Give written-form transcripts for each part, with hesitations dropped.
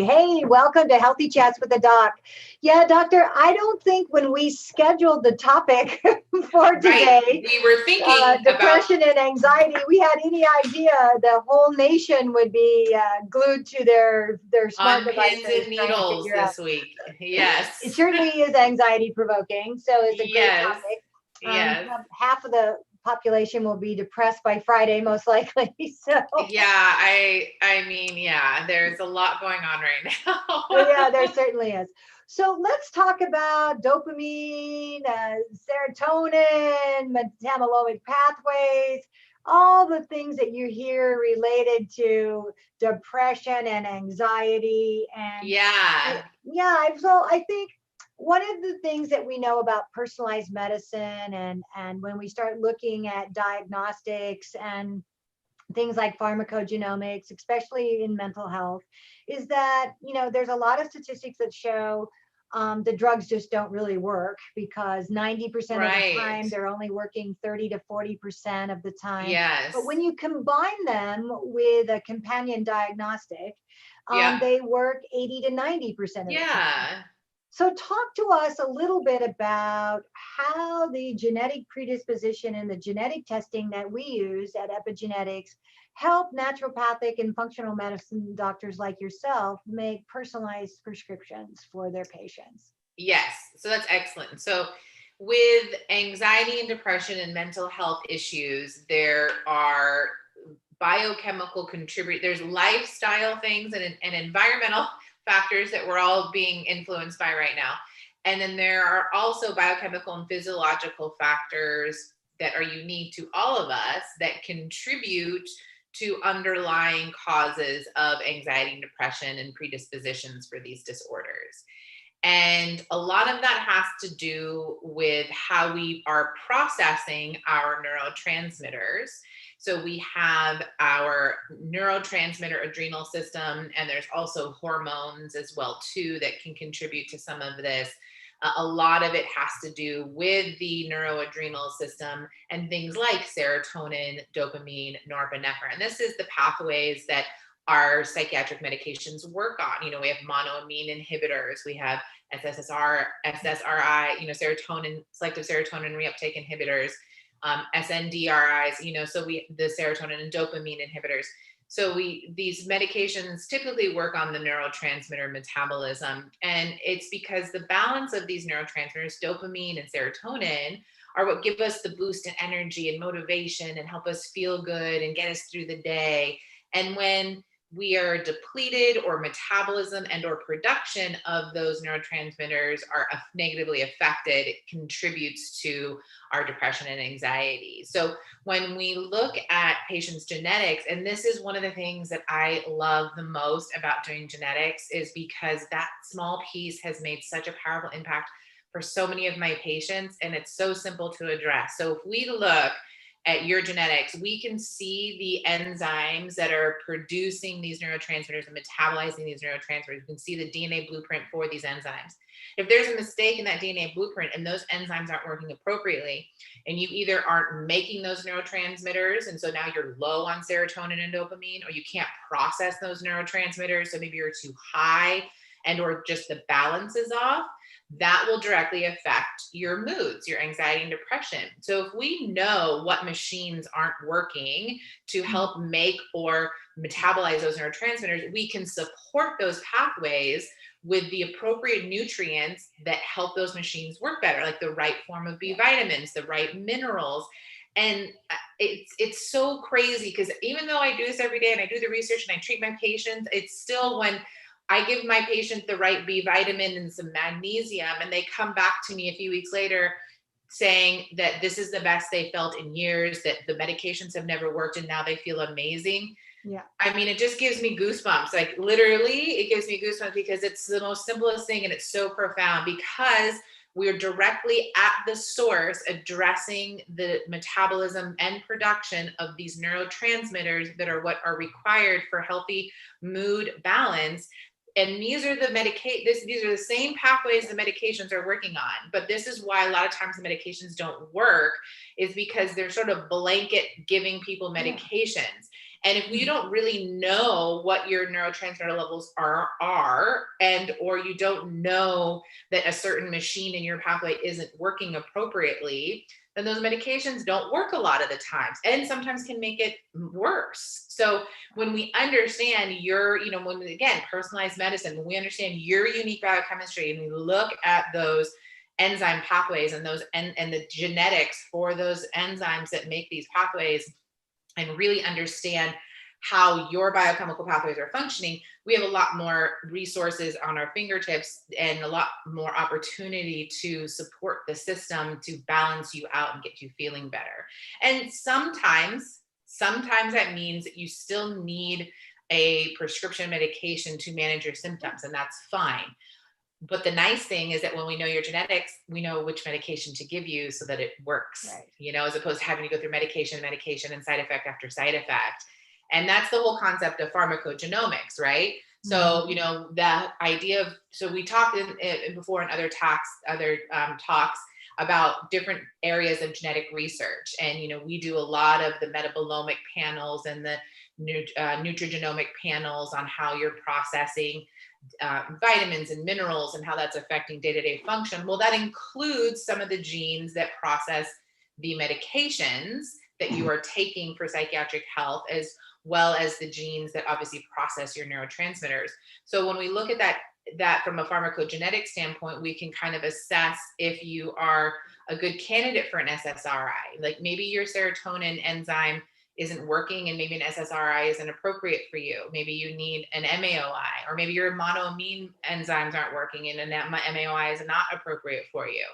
Hey, welcome to Healthy Chats with the Doc. Yeah, doctor, I don't think when we scheduled the topic for Right. today, We were thinking about depression and anxiety, we had any idea the whole nation would be glued to their smart on pins devices and trying to needles figure out. this week. It Yes. certainly is anxiety provoking, so it's a great Yes. topic. Yes. Half of the population will be depressed by Friday, most likely. So, Yeah, there's a lot going on right yeah, now. there certainly is. So let's talk about dopamine, serotonin, metabolic pathways, all the things that you hear related to depression and anxiety. And Yeah. so I think one of the things that we know about personalized medicine and when we start looking at diagnostics and things like pharmacogenomics, especially in mental health, is that, there's a lot of statistics that show the drugs just don't really work because 90% of the Right. time they're only working 30 to 40% of the time. But Yes. when you combine them with a companion diagnostic, Yeah. they work 80 to 90% of the time. Yeah. So, talk to us a little bit about how the genetic predisposition and the genetic testing that we use at epigenetics help naturopathic and functional medicine doctors like yourself make personalized prescriptions for their patients. Yes. So that's excellent. So with anxiety and depression and mental health issues, there are biochemical contribute. There's lifestyle things and environmental factors that we're all being influenced by right now. And then there are also biochemical and physiological factors that are unique to all of us that contribute to underlying causes of anxiety and depression and predispositions for these disorders. And a lot of that has to do with how we are processing our neurotransmitters. So we have our neurotransmitter adrenal system, and there's also hormones as well too that can contribute to some of this. A lot of it has to do with the neuroadrenal system and things like serotonin, dopamine, norepinephrine. And this is the pathways that our psychiatric medications work on. We have monoamine inhibitors, we have SSRI, serotonin, selective serotonin reuptake inhibitors, SNDRIs, so the serotonin and dopamine inhibitors. So these medications typically work on the neurotransmitter metabolism. And it's because the balance of these neurotransmitters, dopamine and serotonin, are what give us the boost in energy and motivation and help us feel good and get us through the day. And when we are depleted or metabolism and or production of those neurotransmitters are negatively affected, it contributes to our depression and anxiety. So when we look at patients' genetics, and this is one of the things that I love the most about doing genetics, is because that small piece has made such a powerful impact for so many of my patients, and it's so simple to address. So if we look at your genetics, we can see the enzymes that are producing these neurotransmitters and metabolizing these neurotransmitters. We can see the DNA blueprint for these enzymes. If there's a mistake in that DNA blueprint and those enzymes aren't working appropriately, and you either aren't making those neurotransmitters, and so now you're low on serotonin and dopamine, or you can't process those neurotransmitters, so maybe you're too high and or just the balance is off, that will directly affect your moods, your anxiety and depression. So if we know what machines aren't working to help make or metabolize those neurotransmitters, we can support those pathways with the appropriate nutrients that help those machines work better, like the right form of B vitamins, the right minerals. And it's so crazy because even though I do this every day and I do the research and I treat my patients, it's still when I give my patient the right B vitamin and some magnesium, and they come back to me a few weeks later saying that this is the best they felt in years, that the medications have never worked and now they feel amazing. Yeah. I mean, it just gives me goosebumps. Like literally, it gives me goosebumps because it's the most simplest thing and it's so profound because we're directly at the source addressing the metabolism and production of these neurotransmitters that are what are required for healthy mood balance. And these are these are the same pathways the medications are working on. But this is why a lot of times the medications don't work, is because they're sort of blanket giving people medications. And if you don't really know what your neurotransmitter levels are, and or you don't know that a certain machine in your pathway isn't working appropriately, then those medications don't work a lot of the times, and sometimes can make it worse. So when we understand your, when again, personalized medicine, when we understand your unique biochemistry and we look at those enzyme pathways and those and the genetics for those enzymes that make these pathways, and really understand how your biochemical pathways are functioning, we have a lot more resources on our fingertips and a lot more opportunity to support the system to balance you out and get you feeling better. And sometimes that means that you still need a prescription medication to manage your symptoms, and that's fine. But the nice thing is that when we know your genetics, we know which medication to give you so that it works, Right. as opposed to having to go through medication and side effect after side effect. And that's the whole concept of pharmacogenomics, right? So, that idea of, so we talked before in other talks about different areas of genetic research. And, we do a lot of the metabolomic panels and the nutrigenomic panels on how you're processing vitamins and minerals and how that's affecting day-to-day function. Well, that includes some of the genes that process the medications that you are taking for psychiatric health, as well as the genes that obviously process your neurotransmitters. So when we look at that from a pharmacogenetic standpoint, we can kind of assess if you are a good candidate for an SSRI. Like maybe your serotonin enzyme isn't working and maybe an SSRI isn't appropriate for you. Maybe you need an MAOI, or maybe your monoamine enzymes aren't working and an MAOI is not appropriate for you.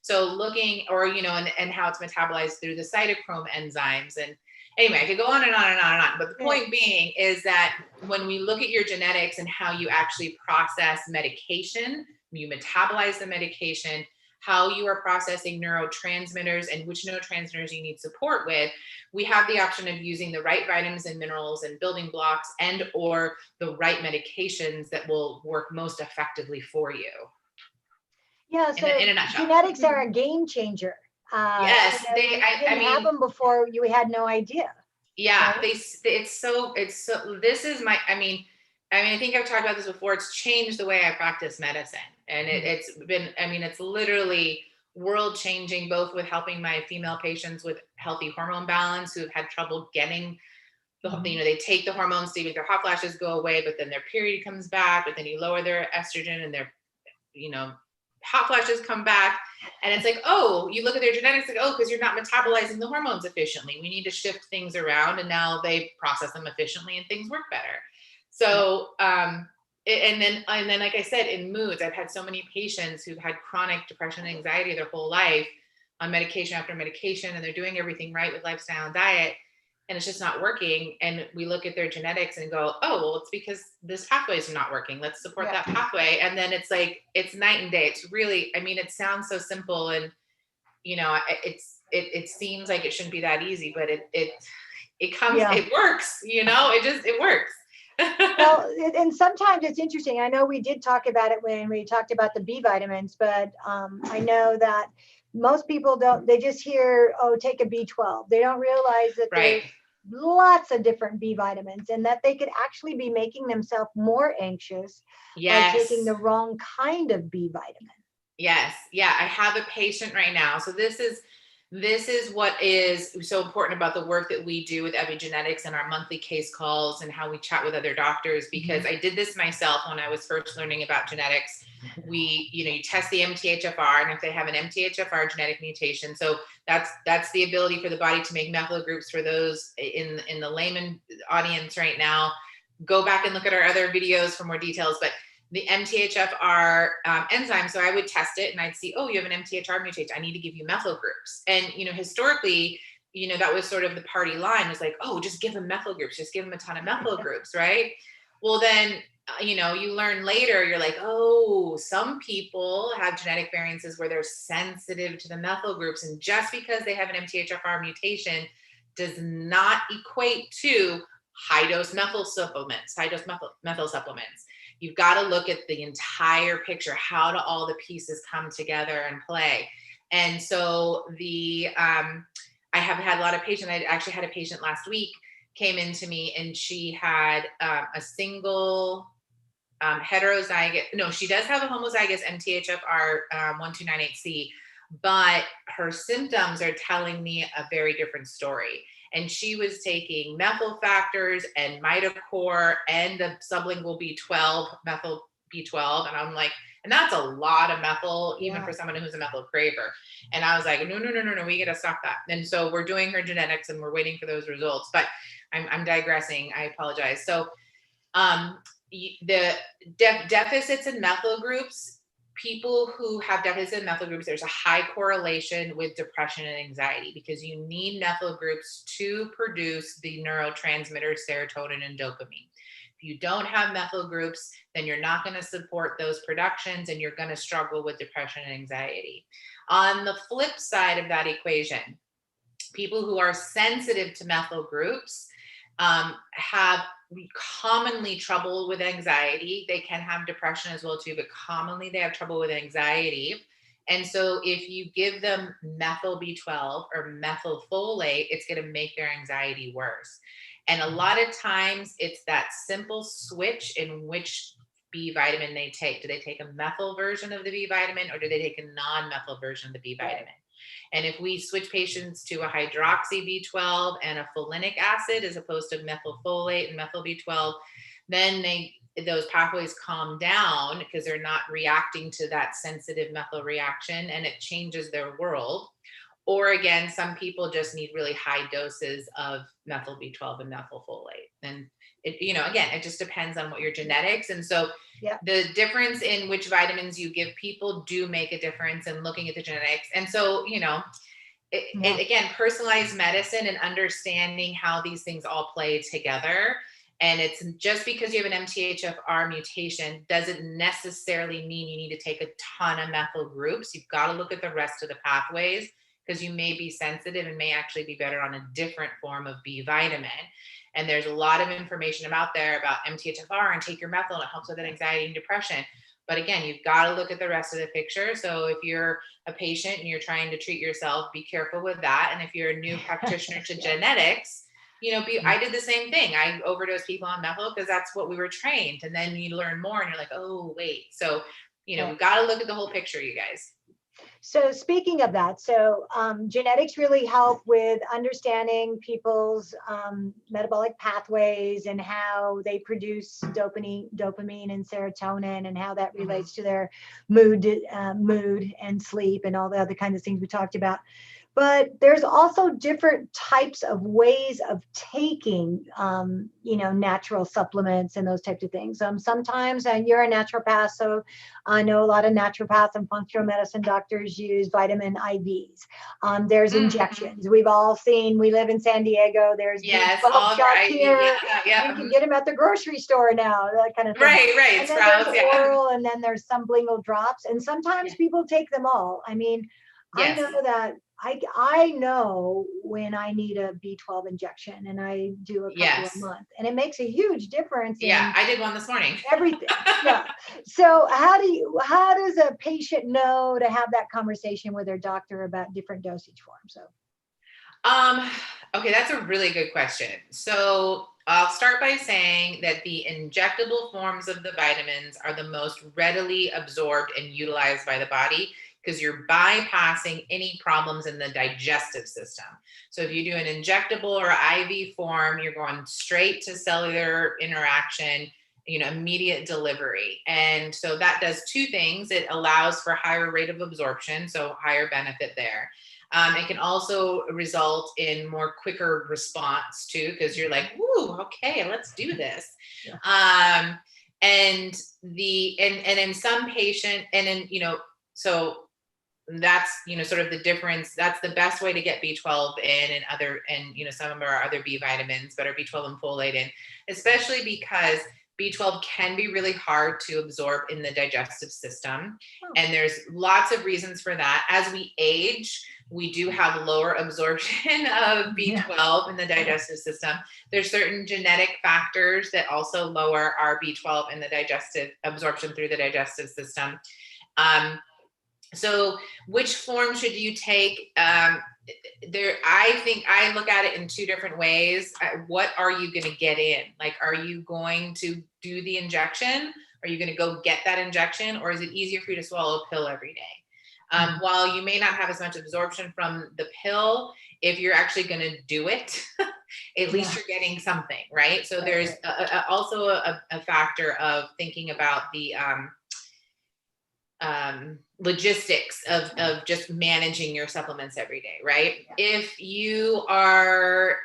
So looking, or, and how it's metabolized through the cytochrome enzymes. And anyway, I could go on and on and on and on. But the point being is that when we look at your genetics and how you actually process medication, you metabolize the medication, how you are processing neurotransmitters and which neurotransmitters you need support with, we have the option of using the right vitamins and minerals and building blocks and or the right medications that will work most effectively for you. Yeah, so in a nutshell. Genetics are a game changer. Yes, they didn't happen before. You had no idea. Yeah, right? It's so this is my, I think I've talked about this before. It's changed the way I practice medicine. And it's been, it's literally world changing, both with helping my female patients with healthy hormone balance who have had trouble getting they take the hormones to make their hot flashes go away, but then their period comes back, but then you lower their estrogen and their, hot flashes come back. And it's like, oh, you look at their genetics, like, oh, because you're not metabolizing the hormones efficiently. We need to shift things around. And now they process them efficiently and things work better. So, and then, like I said, in moods, I've had so many patients who've had chronic depression and anxiety their whole life on medication after medication, and they're doing everything right with lifestyle and diet, and it's just not working. And we look at their genetics and go, oh, well, it's because this pathway is not working. Let's support that pathway. And then it's like, it's night and day. It's really, it sounds so simple, and, it seems like it shouldn't be that easy, but it works, it works. Well, and sometimes it's interesting. I know we did talk about it when we talked about the B vitamins, but I know that most people they just hear, oh, take a B12. They don't realize that there's lots of different B vitamins, and that they could actually be making themselves more anxious by taking the wrong kind of B vitamin. Yes. Yeah. I have a patient right now. So this is what is so important about the work that we do with epigenetics and our monthly case calls and how we chat with other doctors, because I did this myself when I was first learning about genetics. You test the MTHFR, and if they have an MTHFR genetic mutation, so that's the ability for the body to make methyl groups. For those in the layman audience right now, go back and look at our other videos for more details. But the MTHFR enzyme, so I would test it and I'd see, oh, you have an MTHFR mutation, I need to give you methyl groups. And, historically, that was sort of the party line, was like, oh, just give them methyl groups, just give them a ton of methyl groups, right? Well, then, you learn later, you're like, oh, some people have genetic variances where they're sensitive to the methyl groups. And just because they have an MTHFR mutation does not equate to high-dose methyl supplements, methyl supplements. You've got to look at the entire picture. How do all the pieces come together and play? And so I have had a lot of patients. I actually had a patient last week came into me and she had a single heterozygous, no, she does have a homozygous MTHFR 1298C, but her symptoms are telling me a very different story. And she was taking methyl factors and Mitocor and the sublingual B12, methyl B12. And I'm like, and that's a lot of methyl, even for someone who's a methyl craver. And I was like, no, we got to stop that. And so we're doing her genetics and we're waiting for those results, but I'm digressing. I apologize. So the deficits in methyl groups, people who have deficits in methyl groups, there's a high correlation with depression and anxiety because you need methyl groups to produce the neurotransmitters serotonin and dopamine. If you don't have methyl groups, then you're not going to support those productions and you're going to struggle with depression and anxiety. On the flip side of that equation, people who are sensitive to methyl groups have commonly trouble with anxiety. They can have depression as well too, but commonly they have trouble with anxiety. And so if you give them methyl B12 or methylfolate, it's going to make their anxiety worse. And a lot of times it's that simple switch in which B vitamin they take. Do they take a methyl version of the B vitamin or do they take a non-methyl version of the B vitamin? And if we switch patients to a hydroxy B12 and a folinic acid as opposed to methylfolate and methyl B12, then those pathways calm down because they're not reacting to that sensitive methyl reaction and it changes their world. Or again, some people just need really high doses of methyl B12 and methylfolate. And it, again, it just depends on what your genetics. And so the difference in which vitamins you give people do make a difference in looking at the genetics. And so, again, personalized medicine and understanding how these things all play together. And it's just because you have an MTHFR mutation doesn't necessarily mean you need to take a ton of methyl groups. You've got to look at the rest of the pathways because you may be sensitive and may actually be better on a different form of B vitamin. And there's a lot of information about MTHFR and take your methyl and it helps with anxiety and depression. But again, you've got to look at the rest of the picture. So if you're a patient and you're trying to treat yourself, be careful with that. And if you're a new practitioner to genetics, I did the same thing. I overdosed people on methyl because that's what we were trained. And then you learn more and you're like, oh, wait. So, we've got to look at the whole picture, you guys. So speaking of that, genetics really help with understanding people's metabolic pathways and how they produce dopamine and serotonin and how that relates to their mood and sleep and all the other kinds of things we talked about. But there's also different types of ways of taking, natural supplements and those types of things. Sometimes you're a naturopath, so I know a lot of naturopaths and functional medicine doctors use vitamin IVs. There's injections. We've all seen, we live in San Diego, there's B12 shots here. You can get them at the grocery store now, that kind of thing. Right. And then there's oral, and then there's sublingual drops. And sometimes people take them all. I mean, I know that I know when I need a B12 injection, and I do a couple a month, and it makes a huge difference. I did one this morning. Everything. So how does a patient know to have that conversation with their doctor about different dosage forms? Okay, that's a really good question. So I'll start by saying that the injectable forms of the vitamins are the most readily absorbed and utilized by the body, because you're bypassing any problems in the digestive system. So if you do an injectable or IV form, you're going straight to cellular interaction, immediate delivery. And so that does two things. It allows for higher rate of absorption, so higher benefit there. It can also result in more quicker response too, because you're like, woo, okay, let's do this. And in some patient, so that's, sort of the difference. That's the best way to get B12 in and some of our other B vitamins, but our B12 and folate in, especially because B12 can be really hard to absorb in the digestive system. And there's lots of reasons for that. As we age, we do have lower absorption of B12 in the digestive system. There's certain genetic factors that also lower our B12 in the digestive absorption through the digestive system. So which form should you take? I think I look at it in two different ways. What are you going to get in? Like, are you going to do the injection? Are you going to go get that injection? Or is it easier for you to swallow a pill every day? While you may not have as much absorption from the pill, if you're actually going to do it, at least you're getting something, right? So there's also a factor of thinking about the logistics of just managing your supplements every day, right? If you are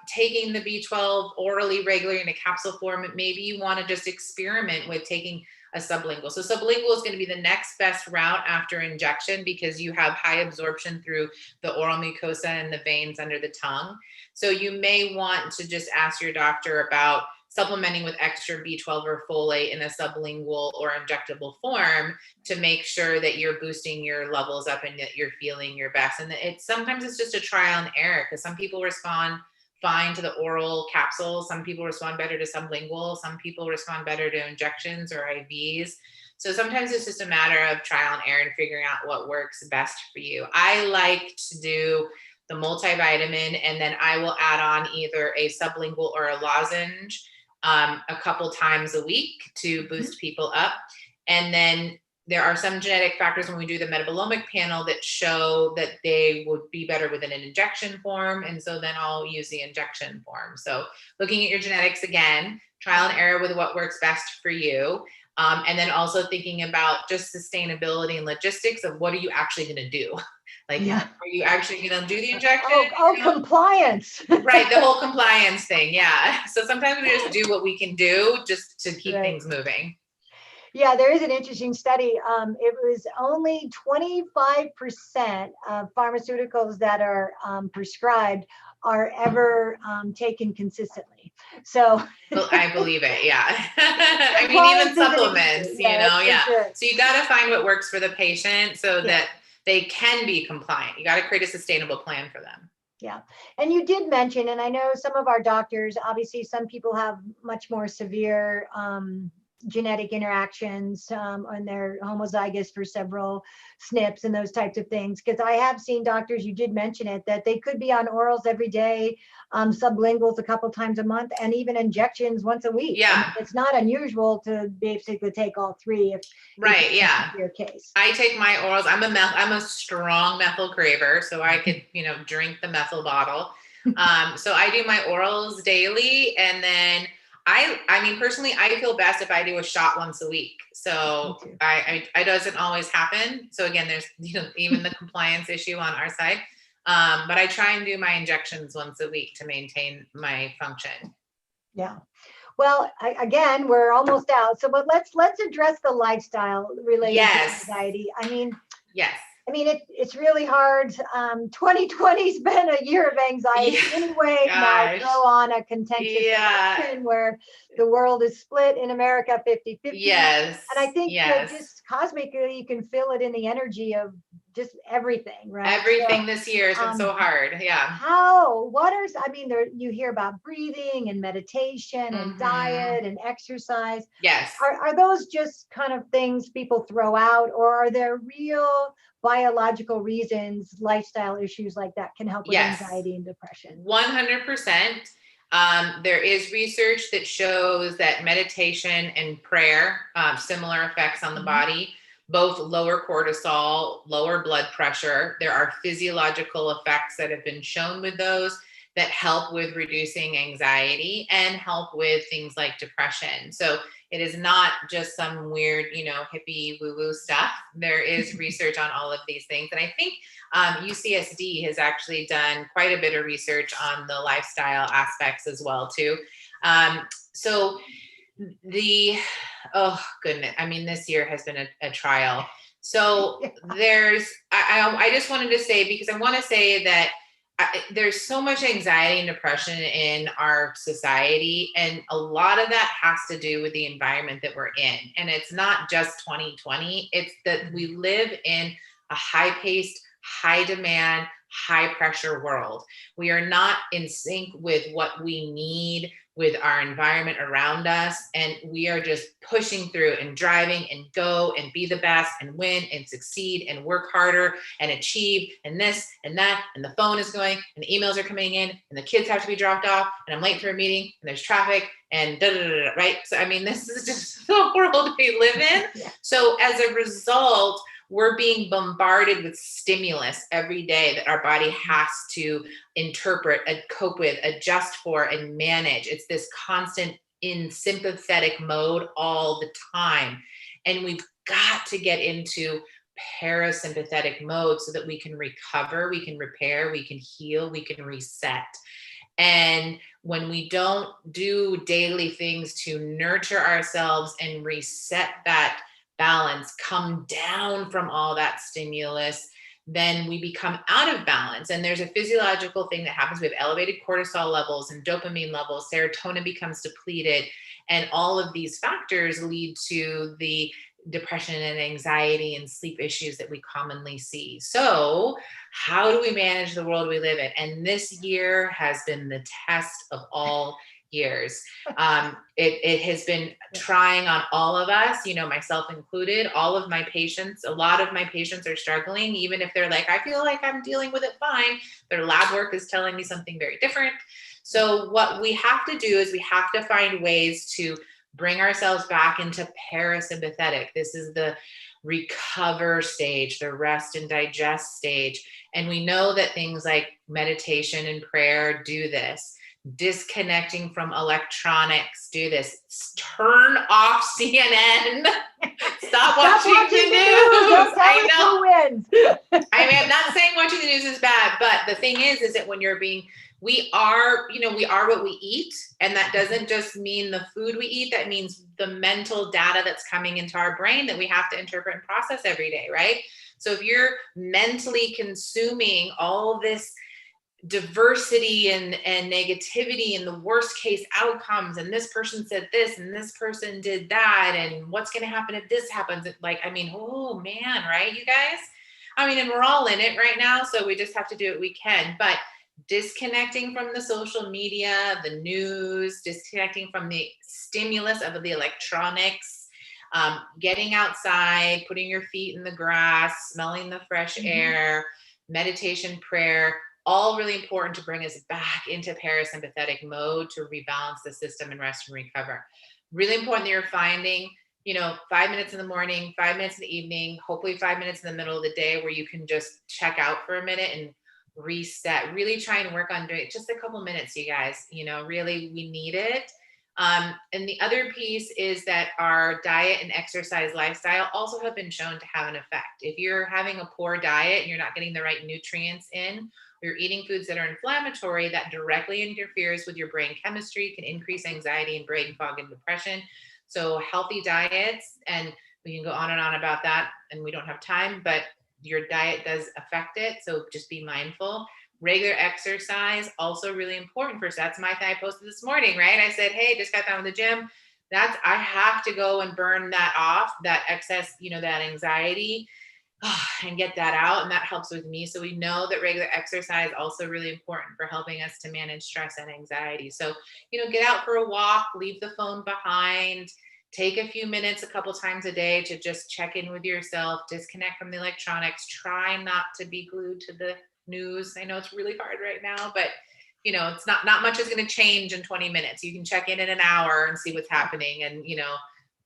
taking the B12 orally regularly in a capsule form, maybe you want to just experiment with taking a sublingual. So sublingual is going to be the next best route after injection because you have high absorption through the oral mucosa and the veins under the tongue. So you may want to just ask your doctor about supplementing with extra B12 or folate in a sublingual or injectable form to make sure that you're boosting your levels up and that you're feeling your best. And sometimes it's just a trial and error because some people respond fine to the oral capsules. Some people respond better to sublingual. Some people respond better to injections or IVs. So sometimes it's just a matter of trial and error and figuring out what works best for you. I like to do the multivitamin, and then I will add on either a sublingual or a lozenge a couple times a week to boost people up. And then there are some genetic factors when we do the metabolomic panel that show that they would be better within an injection form. And so then I'll use the injection form. So looking at your genetics again, trial and error with what works best for you. And then also thinking about just sustainability and logistics of what are you actually going to do? Like, are you actually going to do the injection? Compliance. Right. The whole compliance thing. Yeah. So sometimes we just do what we can do just to keep things moving. Yeah, there is an interesting study. It was only 25% of pharmaceuticals that are prescribed are ever taken consistently. So I believe it. Yeah. I mean, even supplements, Sure. So you got to find what works for the patient so that they can be compliant. You got to create a sustainable plan for them. Yeah. And you did mention, and I know some of our doctors, obviously some people have much more severe genetic interactions and they're homozygous for several SNPs and those types of things. Because I have seen doctors, you did mention it, that they could be on orals every day, sublinguals a couple times a month, and even injections once a week. Yeah. I mean, it's not unusual to basically take all three if your case. I take my orals. I'm a strong methyl craver, so I could, drink the methyl bottle. So I do my orals daily, and then I mean, personally, I feel best if I do a shot once a week. So I doesn't always happen. So again, there's, even the compliance issue on our side. But I try and do my injections once a week to maintain my function. Yeah. Well, again, we're almost out. So, but let's address the lifestyle related to anxiety. I mean, it's really hard. 2020's been a year of anxiety anyway. Now throw on a contentious election where the world is split in America 50-50. Yes. And I think that just cosmically you can feel it in the energy of just everything, right? Everything this year has been so hard. Yeah. You hear about breathing and meditation and diet and exercise. Yes. Are those just kind of things people throw out, or are there real biological reasons, lifestyle issues like that can help with anxiety and depression? 100%. There is research that shows that meditation and prayer, similar effects on the body, both lower cortisol, lower blood pressure. There are physiological effects that have been shown with those that help with reducing anxiety and help with things like depression. So it is not just some weird, hippie woo-woo stuff. There is research on all of these things. And I think UCSD has actually done quite a bit of research on the lifestyle aspects as well, too. Oh goodness. I mean, this year has been a trial. So I just wanted to say, because I want to say that there's so much anxiety and depression in our society. And a lot of that has to do with the environment that we're in. And it's not just 2020. It's that we live in a high-paced, high-demand, high-pressure world. We are not in sync with what we need with our environment around us. And we are just pushing through and driving and go and be the best and win and succeed and work harder and achieve and this and that. And the phone is going and the emails are coming in and the kids have to be dropped off and I'm late for a meeting and there's traffic and da da da, right? So, I mean, this is just the world we live in. Yeah. So as a result, we're being bombarded with stimulus every day that our body has to interpret and cope with, adjust for, and manage. It's this constant in sympathetic mode all the time. And we've got to get into parasympathetic mode so that we can recover, we can repair, we can heal, we can reset. And when we don't do daily things to nurture ourselves and reset that balance, come down from all that stimulus, then we become out of balance. And there's a physiological thing that happens. We have elevated cortisol levels and dopamine levels, serotonin becomes depleted. And all of these factors lead to the depression and anxiety and sleep issues that we commonly see. So how do we manage the world we live in? And this year has been the test of all years. It has been trying on all of us, you know, myself included. All of my patients, a lot of my patients are struggling, even if they're like, I feel like I'm dealing with it fine. Their lab work is telling me something very different. So what we have to do is we have to find ways to bring ourselves back into parasympathetic. This is the recover stage, the rest and digest stage. And we know that things like meditation and prayer do this. Disconnecting from electronics, do this. Turn off CNN. Stop watching the news. I know. I mean, I'm not saying watching the news is bad, but the thing is that when you're being, we are what we eat. And that doesn't just mean the food we eat. That means the mental data that's coming into our brain that we have to interpret and process every day, right? So if you're mentally consuming all this diversity and negativity and the worst case outcomes, and this person said this and this person did that, and what's going to happen if this happens, like, I mean, oh man, right, you guys? I mean, and we're all in it right now, so we just have to do what we can. But disconnecting from the social media, the news, disconnecting from the stimulus of the electronics, getting outside, putting your feet in the grass, smelling the fresh air, meditation, prayer, all really important to bring us back into parasympathetic mode to rebalance the system and rest and recover. Really important that you're finding, 5 minutes in the morning, 5 minutes in the evening, hopefully 5 minutes in the middle of the day where you can just check out for a minute and reset. Really try and work on doing it just a couple minutes, you guys. Really, we need it. And the other piece is that our diet and exercise lifestyle also have been shown to have an effect. If you're having a poor diet and you're not getting the right nutrients in, or you're eating foods that are inflammatory, that directly interferes with your brain chemistry, can increase anxiety and brain fog and depression. So healthy diets, and we can go on and on about that, and we don't have time, but your diet does affect it. So just be mindful. Regular exercise, also really important. That's my thing I posted this morning, right? I said, hey, just got done with the gym. I have to go and burn that off, that excess, that anxiety, and get that out. And that helps with me. So we know that regular exercise also really important for helping us to manage stress and anxiety. So, get out for a walk, leave the phone behind, take a few minutes a couple times a day to just check in with yourself, disconnect from the electronics, try not to be glued to the news. I know it's really hard right now, but it's not much is going to change in 20 minutes. You can check in an hour and see what's happening and,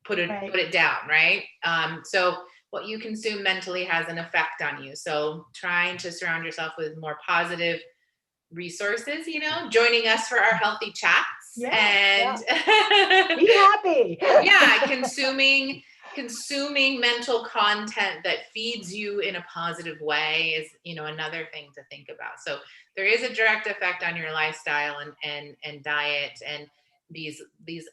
put it down. Right. So what you consume mentally has an effect on you. So trying to surround yourself with more positive resources, joining us for our healthy chats and be happy. Consuming mental content that feeds you in a positive way is, another thing to think about. So there is a direct effect on your lifestyle and diet, and these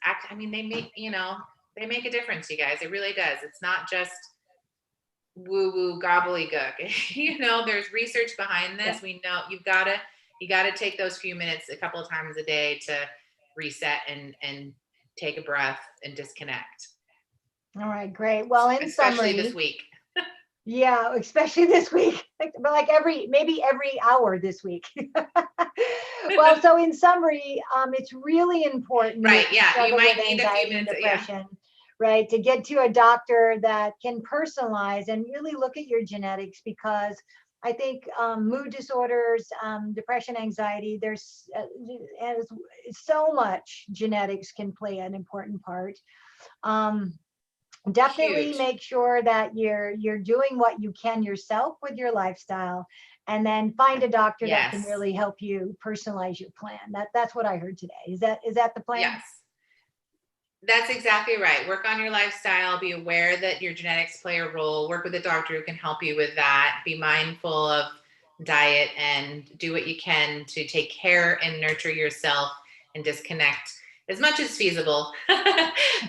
acts, I mean, they make a difference, you guys. It really does. It's not just woo-woo gobbledygook. There's research behind this. We know you gotta take those few minutes a couple of times a day to reset and take a breath and disconnect. All right, great. Well, in especially summary, this week. Yeah, especially this week, but like maybe every hour this week. Well, so in summary, it's really important Right. if you Yeah. You struggle might with need a few anxiety and minutes. Yeah. depression, right, to get to a doctor that can personalize and really look at your genetics, because I think mood disorders, depression, anxiety, there's as so much genetics can play an important part. Um, Definitely Huge. make sure that you're doing what you can yourself with your lifestyle, and then find a doctor that can Yes. really help you personalize your plan. That's what I heard today. Is that the plan? Yes. That's exactly right. Work on your lifestyle. Be aware that your genetics play a role. Work with a doctor who can help you with that. Be mindful of diet and do what you can to take care and nurture yourself and disconnect as much as feasible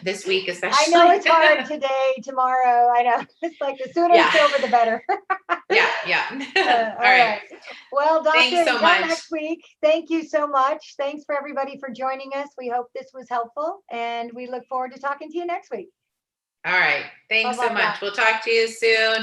this week, I know especially. it's hard today, tomorrow. I know it's like the sooner Yeah. it's over, the better. Yeah. Yeah. All All right. right. Well, doctor, Thanks so until much. next week, thank you so much. Thanks for everybody for joining us. We hope this was helpful, and we look forward to talking to you next week. All right. Thanks so Bye-bye, much. doc. We'll talk to you soon.